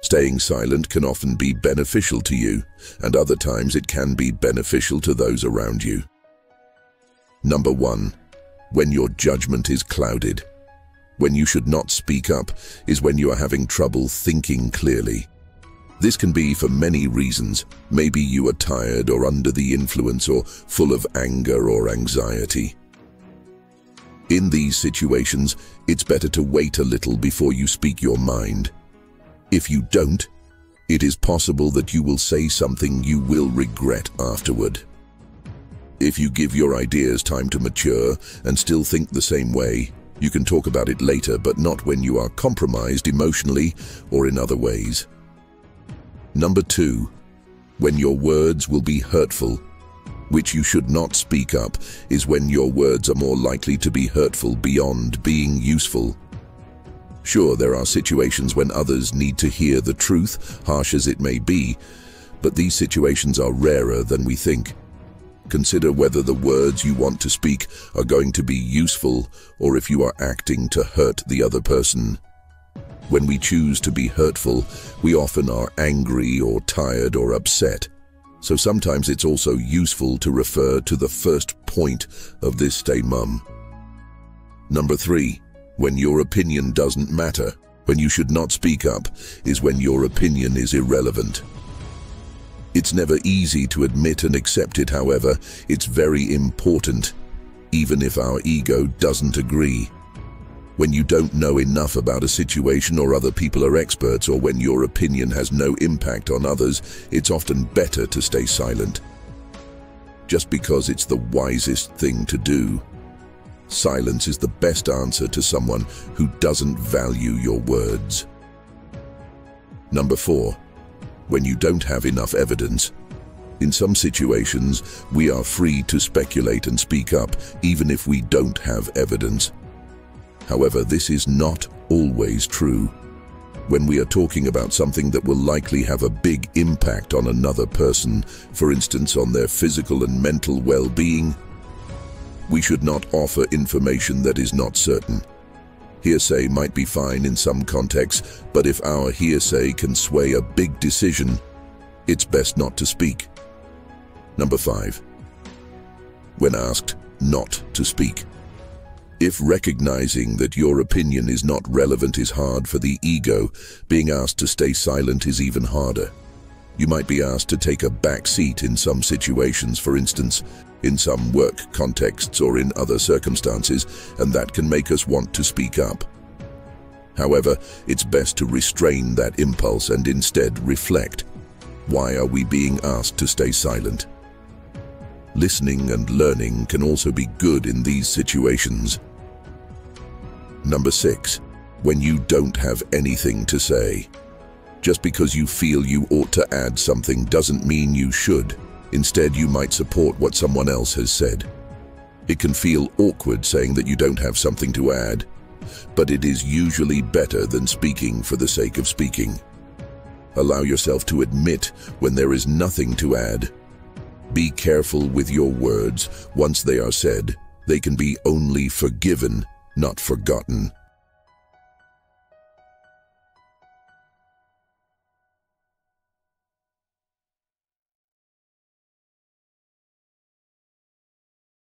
Staying silent can often be beneficial to you, and other times it can be beneficial to those around you. Number 1. When your judgment is clouded. When you should not speak up is when you are having trouble thinking clearly. This can be for many reasons. Maybe you are tired or under the influence or full of anger or anxiety. In these situations, it's better to wait a little before you speak your mind. If you don't, it is possible that you will say something you will regret afterward. If you give your ideas time to mature and still think the same way, you can talk about it later, but not when you are compromised emotionally or in other ways. Number 2. When your words will be hurtful. Which you should not speak up is when your words are more likely to be hurtful beyond being useful. Sure, there are situations when others need to hear the truth, harsh as it may be, but these situations are rarer than we think. Consider whether the words you want to speak are going to be useful or if you are acting to hurt the other person. When we choose to be hurtful, we often are angry or tired or upset. So sometimes it's also useful to refer to the first point of this stay mum. Number 3. When your opinion doesn't matter. When you should not speak up is when your opinion is irrelevant. It's never easy to admit and accept it, however, it's very important, even if our ego doesn't agree. When you don't know enough about a situation or other people are experts, or when your opinion has no impact on others, it's often better to stay silent. Just because it's the wisest thing to do. Silence is the best answer to someone who doesn't value your words. Number 4. When you don't have enough evidence. In some situations, we are free to speculate and speak up, even if we don't have evidence. However, this is not always true. When we are talking about something that will likely have a big impact on another person, for instance on their physical and mental well-being, we should not offer information that is not certain. Hearsay might be fine in some contexts, but if our hearsay can sway a big decision, it's best not to speak. Number 5. When asked not to speak. If recognizing that your opinion is not relevant is hard for the ego, being asked to stay silent is even harder. You might be asked to take a back seat in some situations, for instance, in some work contexts or in other circumstances, and that can make us want to speak up. However, it's best to restrain that impulse and instead reflect. Why are we being asked to stay silent? Listening and learning can also be good in these situations. Number 6. When you don't have anything to say. Just because you feel you ought to add something doesn't mean you should. Instead, you might support what someone else has said. It can feel awkward saying that you don't have something to add, but it is usually better than speaking for the sake of speaking. Allow yourself to admit when there is nothing to add. Be careful with your words. Once they are said, they can be only forgiven, not forgotten.